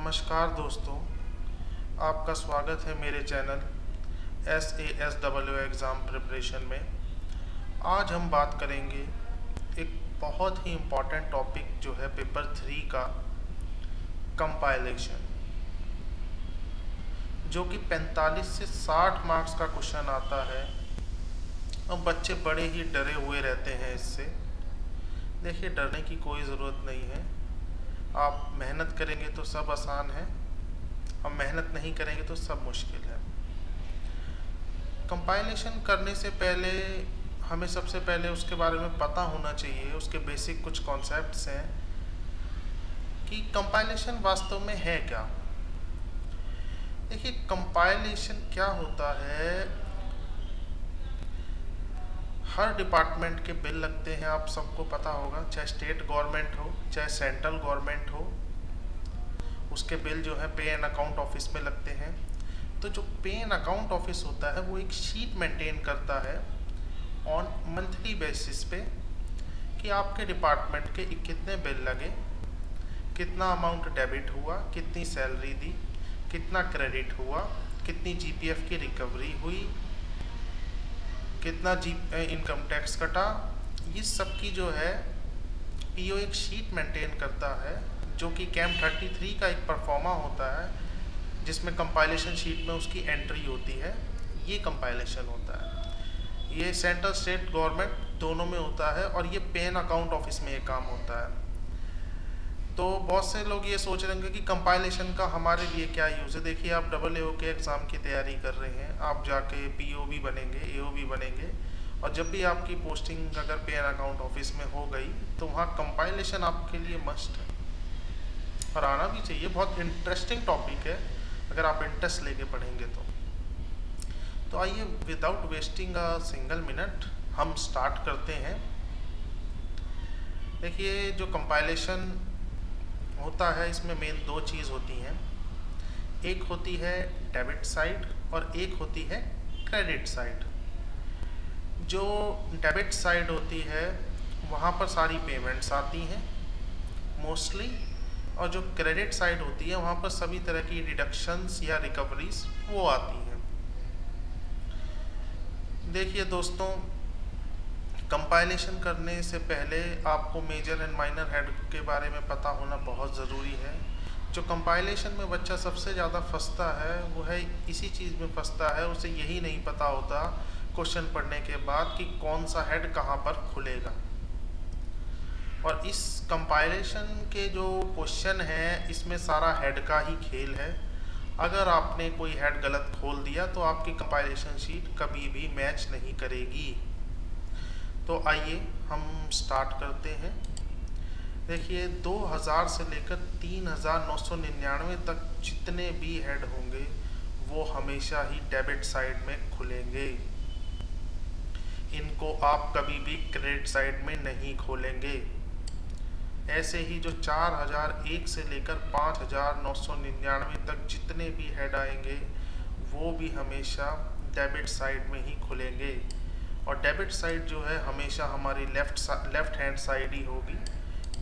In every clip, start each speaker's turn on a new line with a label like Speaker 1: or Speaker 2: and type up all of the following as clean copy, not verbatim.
Speaker 1: नमस्कार दोस्तों, आपका स्वागत है मेरे चैनल SASW एग्ज़ाम प्रिपरेशन में। आज हम बात करेंगे एक बहुत ही इम्पॉर्टेंट टॉपिक जो है पेपर 3 का कंपाइलेशन, जो कि 45 से 60 मार्क्स का क्वेश्चन आता है और बच्चे बड़े ही डरे हुए रहते हैं इससे। देखिए, डरने की कोई ज़रूरत नहीं है। आप मेहनत करेंगे तो सब आसान है, और मेहनत नहीं करेंगे तो सब मुश्किल है। कंपाइलेशन करने से पहले हमें सबसे पहले उसके बारे में पता होना चाहिए, उसके बेसिक कुछ कॉन्सेप्ट्स हैं कि कंपाइलेशन वास्तव में है क्या। देखिए, कंपाइलेशन क्या होता है, हर डिपार्टमेंट के बिल लगते हैं, आप सबको पता होगा, चाहे स्टेट गवर्नमेंट हो चाहे सेंट्रल गवर्नमेंट हो, उसके बिल जो है पे एंड अकाउंट ऑफिस में लगते हैं। तो जो पे एंड अकाउंट ऑफिस होता है वो एक शीट मेंटेन करता है ऑन मंथली बेसिस पे कि आपके डिपार्टमेंट के कितने बिल लगे, कितना अमाउंट डेबिट हुआ, कितनी सैलरी दी, कितना क्रेडिट हुआ, कितनी जीपीएफ की रिकवरी हुई, कितना इनकम टैक्स कटा। ये सब की जो है पीओ एक शीट मेंटेन करता है, जो कि कैम 33 का एक परफॉर्मा होता है, जिसमें कंपाइलेशन शीट में उसकी एंट्री होती है। ये कंपाइलेशन होता है, ये सेंट्रल स्टेट गवर्नमेंट दोनों में होता है, और ये पे एंड अकाउंट ऑफिस में ये काम होता है। तो बहुत से लोग ये सोच रहे हैं कि कंपाइलेशन का हमारे लिए क्या यूज़ है। देखिए, आप डबल एओ के एग्ज़ाम की तैयारी कर रहे हैं, आप जाके पीओ भी बनेंगे, एओ भी बनेंगे, और जब भी आपकी पोस्टिंग अगर पे एंड अकाउंट ऑफिस में हो गई तो वहाँ कंपाइलेशन आपके लिए मस्ट है और आना भी चाहिए। बहुत इंटरेस्टिंग टॉपिक है अगर आप इंटरेस्ट लेके पढ़ेंगे तो आइए, without wasting a single minute हम स्टार्ट करते हैं। देखिए, जो कंपाइलेशन होता है इसमें मेन दो चीज़ होती हैं, एक होती है डेबिट साइड और एक होती है क्रेडिट साइड। जो डेबिट साइड होती है वहाँ पर सारी पेमेंट्स आती हैं मोस्टली, और जो क्रेडिट साइड होती है वहाँ पर सभी तरह की डिडक्शंस या रिकवरीज वो आती हैं। देखिए दोस्तों, कंपाइलेशन करने से पहले आपको मेजर एंड माइनर हेड के बारे में पता होना बहुत ज़रूरी है। जो कंपाइलेशन में बच्चा सबसे ज़्यादा फंसता है वो है इसी चीज़ में फंसता है, उसे यही नहीं पता होता क्वेश्चन पढ़ने के बाद कि कौन सा हेड कहाँ पर खुलेगा। और इस कंपाइलेशन के जो क्वेश्चन हैं इसमें सारा हेड का ही खेल है। अगर आपने कोई हेड गलत खोल दिया तो आपकी कंपाइलेशन शीट कभी भी मैच नहीं करेगी। तो आइए हम स्टार्ट करते हैं। देखिए, 2000 से लेकर 3999 तक जितने भी हेड होंगे वो हमेशा ही डेबिट साइड में खुलेंगे। इनको आप कभी भी क्रेडिट साइड में नहीं खोलेंगे। ऐसे ही जो 4001 से लेकर 5999 तक जितने भी हेड आएंगे वो भी हमेशा डेबिट साइड में ही खुलेंगे। और डेबिट साइड जो है हमेशा हमारी लेफ्ट हैंड साइड ही होगी।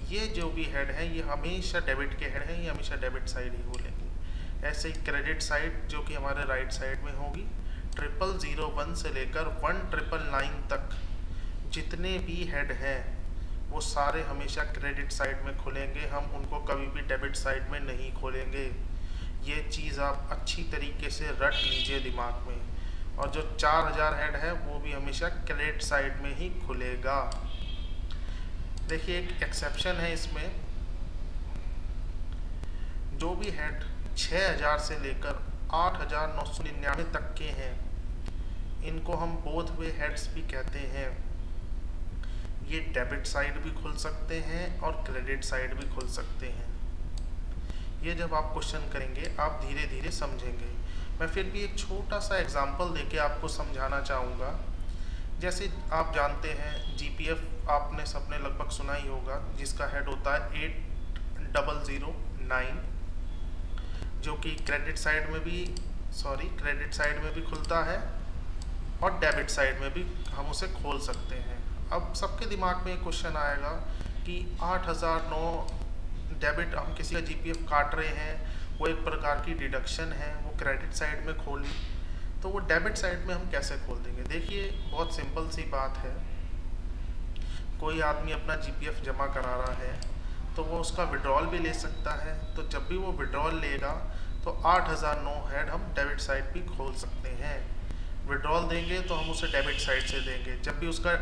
Speaker 1: ये जो भी हेड हैं ये हमेशा डेबिट के हेड हैं, ये हमेशा डेबिट साइड ही खुलेंगे। ऐसे ही क्रेडिट साइड जो कि हमारे राइट साइड में होगी, 0001 से लेकर 1999 तक जितने भी हेड हैं वो सारे हमेशा क्रेडिट साइड में खुलेंगे। हम उनको कभी भी डेबिट साइड में नहीं खोलेंगे। ये चीज़ आप अच्छी तरीके से रट लीजिए दिमाग में। और जो 4000 हेड है वो भी हमेशा क्रेडिट साइड में ही खुलेगा। देखिए, एक एक्सेप्शन है इसमें, जो भी हेड 6000 से लेकर 8999 तक के हैं इनको हम बोथ वे हेड्स भी कहते हैं। ये डेबिट साइड भी खुल सकते हैं और क्रेडिट साइड भी खुल सकते हैं। ये जब आप क्वेश्चन करेंगे आप धीरे धीरे समझेंगे। मैं फिर भी एक छोटा सा एग्जांपल देके आपको समझाना चाहूँगा। जैसे आप जानते हैं जीपीएफ आपने सबने लगभग सुना ही होगा, जिसका हेड होता है 8009, जो कि क्रेडिट साइड में भी खुलता है और डेबिट साइड में भी हम उसे खोल सकते हैं। अब सबके दिमाग में एक क्वेश्चन आएगा कि 8009 डेबिट हम किसी का जीपीएफ काट रहे हैं, वो एक प्रकार की डिडक्शन है, वो क्रेडिट साइड में खोली, तो वो डेबिट साइड में हम कैसे खोल देंगे? देखिए बहुत सिंपल सी बात है। कोई आदमी अपना जीपीएफ जमा करा रहा है तो वो उसका विड्रॉल भी ले सकता है, तो जब भी वो विड्रॉल लेगा तो 8,009 हेड हम डेबिट साइड भी खोल सकते हैं। विड्रॉल देंगे तो हम उसे डेबिट साइड से देंगे, जब भी उसका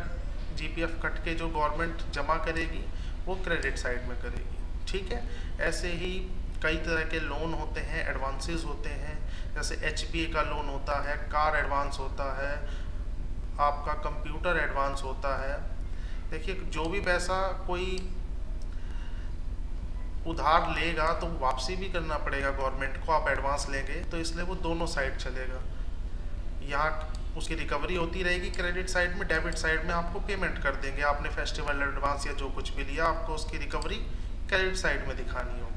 Speaker 1: जीपीएफ कट के जो गवर्नमेंट जमा करेगी वो क्रेडिट साइड में करेगी। ठीक है, ऐसे ही कई तरह के लोन होते हैं, एडवांसेस होते हैं, जैसे एचबीए का लोन होता है, कार एडवांस होता है, आपका कंप्यूटर एडवांस होता है। देखिए जो भी पैसा कोई उधार लेगा तो वापसी भी करना पड़ेगा गवर्नमेंट को, आप एडवांस लेंगे तो इसलिए वो दोनों साइड चलेगा। यहाँ उसकी रिकवरी होती रहेगी क्रेडिट साइड में, डेबिट साइड में आपको पेमेंट कर देंगे। आपने फेस्टिवल एडवांस या जो कुछ भी लिया आपको उसकी रिकवरी क्रेडिट साइड में दिखानी होगी।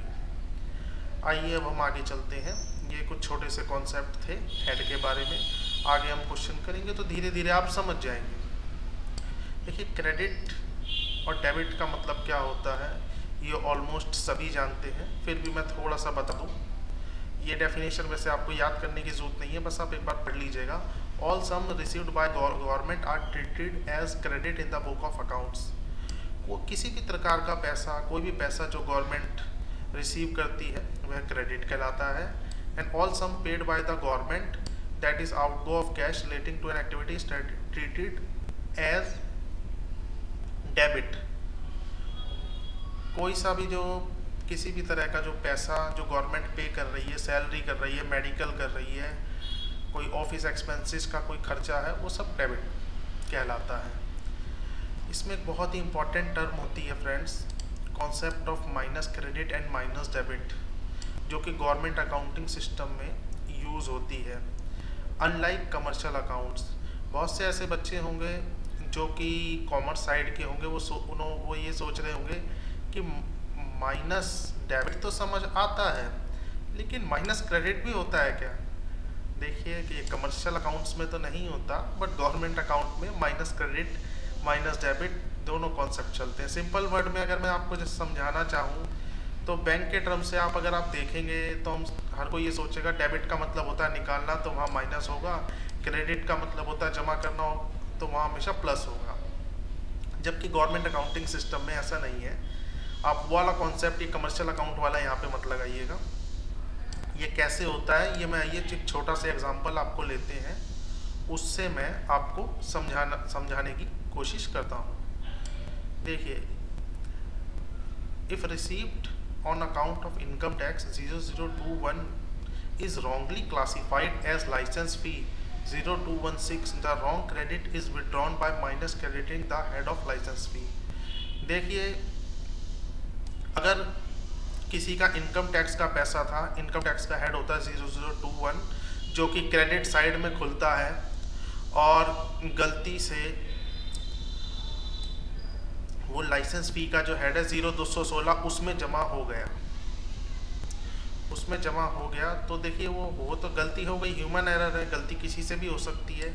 Speaker 1: आइए अब हम आगे चलते हैं। ये कुछ छोटे से कॉन्सेप्ट थे हेड के बारे में, आगे हम क्वेश्चन करेंगे तो धीरे धीरे आप समझ जाएंगे। देखिए क्रेडिट और डेबिट का मतलब क्या होता है ये ऑलमोस्ट सभी जानते हैं, फिर भी मैं थोड़ा सा बता दूं। ये डेफिनेशन वैसे आपको याद करने की जरूरत नहीं है, बस आप एक बार पढ़ लीजिएगा। All sum received by government are treated as credit in the book of accounts. वो किसी भी प्रकार का पैसा, कोई भी पैसा जो गवर्नमेंट रिसीव करती है वह क्रेडिट कहलाता है। And all sum paid by the government that is outgo of cash relating to an activity treated as debit. कोई सा भी जो किसी भी तरह का जो पैसा जो गवर्नमेंट पे कर रही है, सैलरी कर रही है, मेडिकल कर रही है, कोई ऑफिस एक्सपेंसेस का कोई खर्चा है, वो सब डेबिट कहलाता है। इसमें एक बहुत ही इंपॉर्टेंट टर्म होती है friends, concept of minus credit and minus debit, जो कि गवर्नमेंट अकाउंटिंग सिस्टम में यूज़ होती है। अनलाइक कमर्शियल अकाउंट्स, बहुत से ऐसे बच्चे होंगे जो कि कॉमर्स साइड के होंगे, वो ये सोच रहे होंगे कि माइनस डेबिट तो समझ आता है लेकिन माइनस क्रेडिट भी होता है क्या? देखिए कि ये कमर्शियल अकाउंट्स में तो नहीं होता, बट गवर्नमेंट अकाउंट में माइनस क्रेडिट माइनस डेबिट दोनों कॉन्सेप्ट चलते हैं। सिंपल वर्ड में अगर मैं आपको जैसे समझाना चाहूँ तो बैंक के टर्म से अगर आप देखेंगे तो हम हर कोई ये सोचेगा डेबिट का मतलब होता है निकालना, तो वहाँ माइनस होगा, क्रेडिट का मतलब होता है जमा करना हो तो वहाँ हमेशा प्लस होगा। जबकि गवर्नमेंट अकाउंटिंग सिस्टम में ऐसा नहीं है। आप वो वाला कॉन्सेप्ट, ये कमर्शियल अकाउंट वाला यहाँ पे मत लगाइएगा। ये कैसे होता है ये मैं ये एक छोटा सा एग्जांपल आपको लेते हैं, उससे मैं आपको समझाने की कोशिश करता हूँ। देखिए, if received on account of income tax 0021 is wrongly classified as license fee 0216, the wrong credit is withdrawn by minus crediting the head of license fee। देखिए अगर किसी का इनकम टैक्स का पैसा था, इनकम टैक्स का हेड होता है 0021 जो कि क्रेडिट साइड में खुलता है, और गलती से वो लाइसेंस फी का जो हेड है 0216 उसमें जमा हो गया, उसमें जमा हो गया। तो देखिए वो तो गलती हो गई, ह्यूमन एरर है, गलती किसी से भी हो सकती है।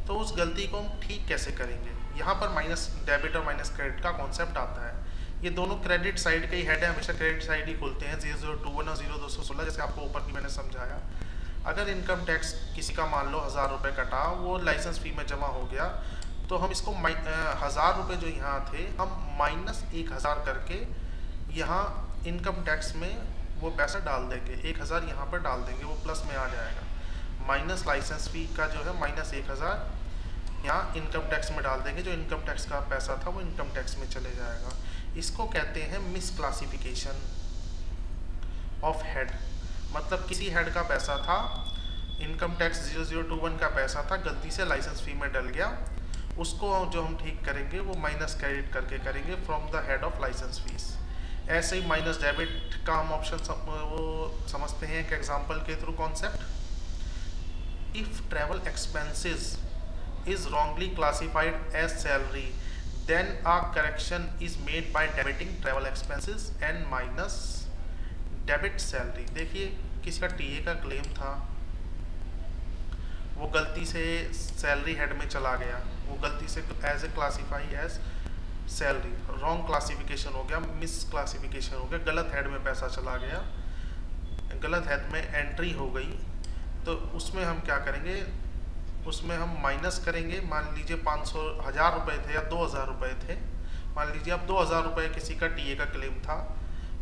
Speaker 1: तो उस गलती को हम ठीक कैसे करेंगे? यहाँ पर माइनस डेबिट और माइनस क्रेडिट का कॉन्सेप्ट आता है। ये दोनों क्रेडिट साइड के ही हेड है, हमेशा क्रेडिट साइड ही खुलते हैं 0021 और 0216, जैसे आपको ऊपर भी मैंने समझाया। अगर इनकम टैक्स किसी का मान लो 1000 रुपये कटा, वो लाइसेंस फी में जमा हो गया, तो हम इसको 1000 रुपये जो यहाँ थे हम माइनस 1000 करके यहाँ इनकम टैक्स में वो पैसा डाल देंगे, 1000 यहाँ पर डाल देंगे, वो प्लस में आ जाएगा। माइनस लाइसेंस फी का जो है माइनस 1000 यहाँ इनकम टैक्स में डाल देंगे, जो इनकम टैक्स का पैसा था वो इनकम टैक्स में चले जाएगा। इसको कहते हैं मिस क्लासिफिकेशन ऑफ हेड। मतलब किसी हेड का पैसा था, इनकम टैक्स 0021 का पैसा था, गलती से लाइसेंस फी में डल गया, उसको जो हम ठीक करेंगे वो माइनस क्रेडिट करके करेंगे from the head of license fees. ऐसे ही माइनस डेबिट का हम ऑप्शन वो समझते हैं एक एग्जांपल के through concept. If travel expenses is wrongly classified as salary then a correction is made by debiting travel expenses and minus debit salary. देखिए किसी का टीए का क्लेम था, वो गलती से सैलरी हेड में चला गया, वो गलती से as a classify as salary, wrong classification हो गया, मिस क्लासिफिकेशन हो गया, गलत हेड में पैसा चला गया। गलत हेड में एंट्री हो गई, तो उसमें हम क्या करेंगे, उसमें हम माइनस करेंगे। मान लीजिए 500 रुपये थे या 2000 रुपये थे, मान लीजिए अब 2000 रुपये किसी का टीए का क्लेम था,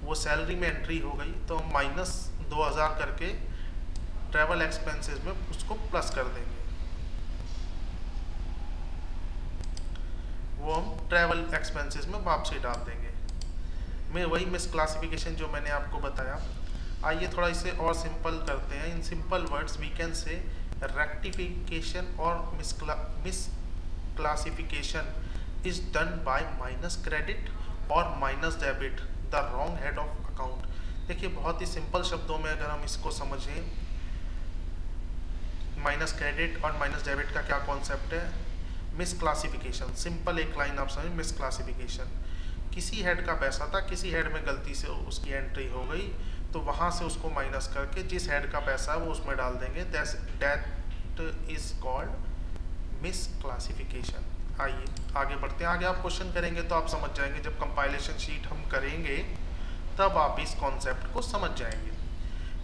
Speaker 1: वो सैलरी में एंट्री हो गई, तो हम माइनस 2000 करके ट्रैवल एक्सपेंसेस में उसको प्लस कर देंगे। वो हम ट्रैवल एक्सपेंसेस में वापसी डाल देंगे। मैं वही मिस क्लासिफिकेशन जो मैंने आपको बताया। आइए थोड़ा इसे और सिंपल करते हैं। In simple words we can say rectification और misclassification is done by minus credit और minus debit the wrong head of account. देखिए बहुत ही सिंपल शब्दों में अगर हम इसको समझें, माइनस क्रेडिट और माइनस डेबिट का क्या कॉन्सेप्ट है। मिस क्लासिफिकेशन, सिंपल एक लाइन आप समझें, मिस क्लासिफिकेशन, किसी हेड का पैसा था, किसी हेड में गलती से उसकी एंट्री हो गई, तो वहाँ से उसको माइनस करके जिस हेड का पैसा है वो उसमें डाल देंगे, that is called miss classification. आइए आगे बढ़ते हैं। आगे आप क्वेश्चन करेंगे तो आप समझ जाएंगे, जब कंपाइलेशन शीट हम करेंगे तब आप इस कॉन्सेप्ट को समझ जाएंगे।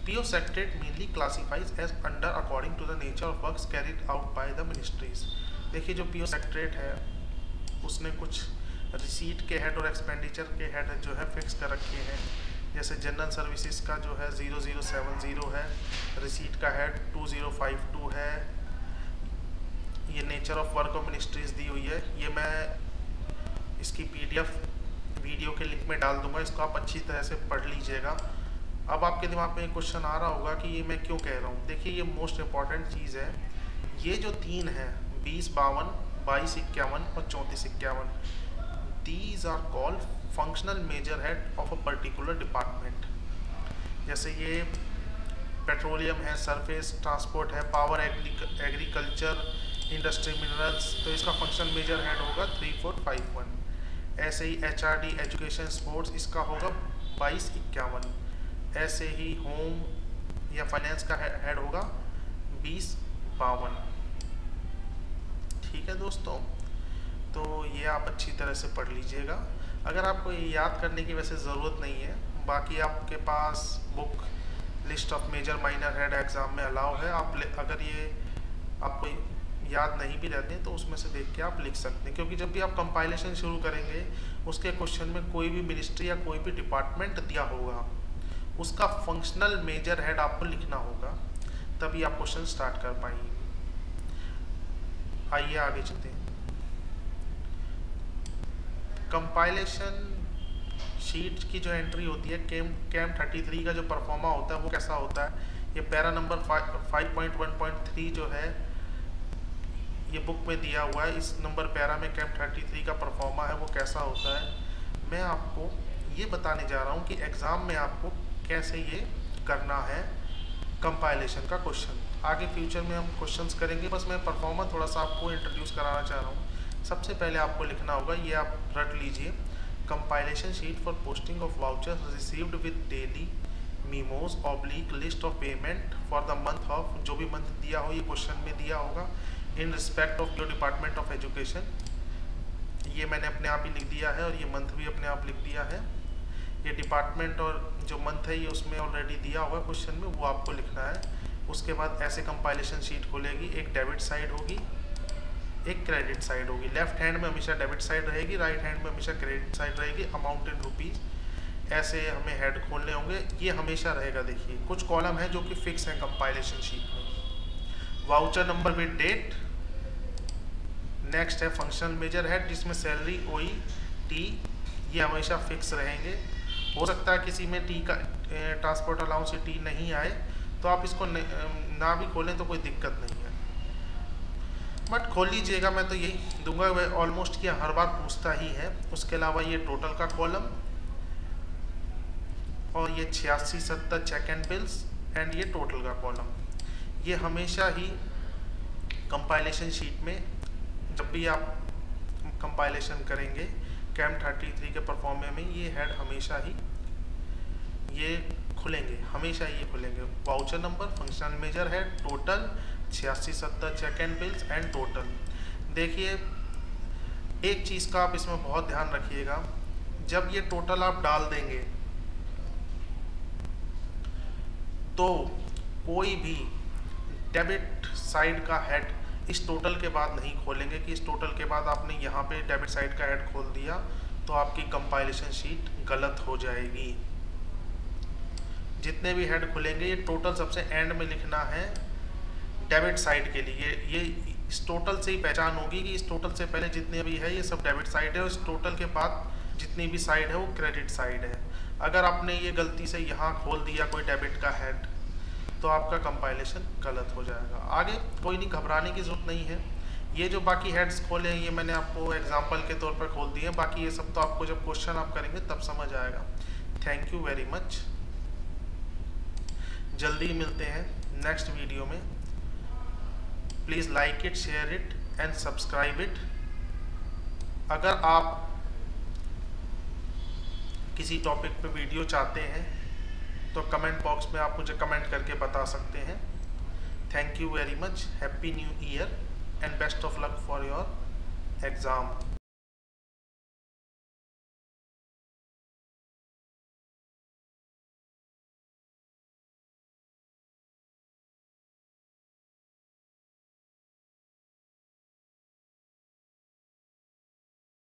Speaker 1: PO Secretariat mainly classifies as under according to the nature of works carried out by the ministries। देखिए जो PO Secretariat है उसने कुछ रिसीट के हेड और एक्सपेंडिचर के हेड जो है फिक्स कर रखे हैं। जैसे जनरल सर्विसेज का जो है 0070 है, रिसीट का हेड 2052 है। ये nature of work of ministries दी हुई है। ये मैं इसकी PDF वीडियो के लिंक में डाल दूंगा, इसको आप अच्छी तरह से पढ़ लीजिएगा। अब आपके दिमाग में एक क्वेश्चन आ रहा होगा कि ये मैं क्यों कह रहा हूँ। देखिए ये मोस्ट इम्पॉर्टेंट चीज़ है। ये जो तीन है 2052, 2251 और 3451, these are called functional major head of a particular department. जैसे ये पेट्रोलियम है, सरफेस ट्रांसपोर्ट है, पावर, एग्रीकल्चर, इंडस्ट्री, मिनरल्स, तो इसका फंक्शनल मेजर हेड होगा 3451। ऐसे ही HRD एजुकेशन स्पोर्ट्स, इसका होगा 2251। ऐसे ही होम या फाइनेंस का हेड होगा 2052। ठीक है दोस्तों, तो ये आप अच्छी तरह से पढ़ लीजिएगा। अगर आपको ये याद करने की वैसे ज़रूरत नहीं है, बाकी आपके पास book list of major minor head exam में अलाउ है। आप अगर ये आपको याद नहीं भी रहते तो उसमें से देख के आप लिख सकते हैं, क्योंकि जब भी आप कंपाइलेशन शुरू करेंगे उसके क्वेश्चन में कोई भी मिनिस्ट्री या कोई भी डिपार्टमेंट दिया होगा, उसका फंक्शनल मेजर हेड आपको लिखना होगा, तभी आप क्वेश्चन स्टार्ट कर पाएंगे। आइए आगे चलते हैं। कंपाइलेशन शीट की जो एंट्री होती है, कैम 33 का जो परफॉर्मा होता है वो कैसा होता है। ये पैरा नंबर 5.1.3 जो है ये बुक में दिया हुआ है। इस नंबर पैरा में कैम 33 का परफॉर्मा है वो कैसा होता है, मैं आपको ये बताने जा रहा हूँ कि एग्ज़ाम में आपको कैसे ये करना है कंपाइलेशन का क्वेश्चन। आगे फ्यूचर में हम क्वेश्चंस करेंगे, बस मैं परफॉर्मा थोड़ा सा आपको इंट्रोड्यूस कराना चाह रहा हूँ। सबसे पहले आपको लिखना होगा, ये आप रट लीजिए, compilation sheet for posting of vouchers received with daily memos oblique list of payment for the month of, जो भी मंथ दिया हो ये क्वेश्चन में दिया होगा, in respect of your department of education. ये मैंने अपने आप ही लिख दिया है और ये मंथ भी अपने आप लिख दिया है। ये डिपार्टमेंट और जो मंथ है ये उसमें ऑलरेडी दिया हुआ है क्वेश्चन में, वो आपको लिखना है। उसके बाद ऐसे कंपाइलेशन शीट खुलेगी, एक डेबिट साइड होगी, एक क्रेडिट साइड होगी। लेफ्ट हैंड में हमेशा डेबिट साइड रहेगी, राइट हैंड में हमेशा क्रेडिट साइड रहेगी, अमाउंट इन रुपीज़। ऐसे हमें हेड खोलने होंगे, ये हमेशा रहेगा। देखिए कुछ कॉलम है जो कि फिक्स है कंपाइलेशन शीट में। Voucher number with date, next है फंक्शनल मेजर हेड जिसमें सैलरी, OE, टी, ये हमेशा फिक्स रहेंगे। हो सकता है किसी में टी का ट्रांसपोर्ट अलाउंस से टी नहीं आए, तो आप इसको ना भी खोलें तो कोई दिक्कत नहीं है, बट खोल लीजिएगा। मैं तो यही दूंगा, वह ऑलमोस्ट किया हर बार पूछता ही है। उसके अलावा ये टोटल का कॉलम और ये 8670 चेक एंड बिल्स एंड ये टोटल का कॉलम, ये हमेशा ही कंपाइलेशन शीट में जब भी आप कंपाइलेशन करेंगे कैम 33 के परफॉर्मे में ये हेड हमेशा ही ये खुलेंगे, हमेशा ये खुलेंगे। Voucher number, functional major head, total, 8670 check and bills and total. देखिए एक चीज़ का आप इसमें बहुत ध्यान रखिएगा, जब ये टोटल आप डाल देंगे तो कोई भी डेबिट साइड का हेड इस टोटल के बाद नहीं खोलेंगे कि इस टोटल के बाद आपने यहाँ पे डेबिट साइड का हेड खोल दिया तो आपकी कंपाइलेशन शीट गलत हो जाएगी। जितने भी हेड खुलेंगे ये टोटल सबसे एंड में लिखना है डेबिट साइड के लिए। ये इस टोटल से ही पहचान होगी कि इस टोटल से पहले जितने भी है ये सब डेबिट साइड है और इस टोटल के बाद जितनी भी साइड है वो क्रेडिट साइड है। अगर आपने ये गलती से यहाँ खोल दिया कोई डेबिट का हेड तो आपका कंपाइलेशन गलत हो जाएगा। आगे कोई नहीं, घबराने की जरूरत नहीं है। ये जो बाकी हेड्स खोले हैं ये मैंने आपको एग्जांपल के तौर पर खोल दिए हैं, बाकी ये सब तो आपको जब क्वेश्चन आप करेंगे तब समझ आएगा। Thank you very much. जल्दी मिलते हैं नेक्स्ट वीडियो में। Please like it, share it and subscribe it. अगर आप किसी टॉपिक पे वीडियो चाहते हैं तो कमेंट बॉक्स में आप मुझे कमेंट करके बता सकते हैं। Thank you very much. Happy new year and best of luck for your exam.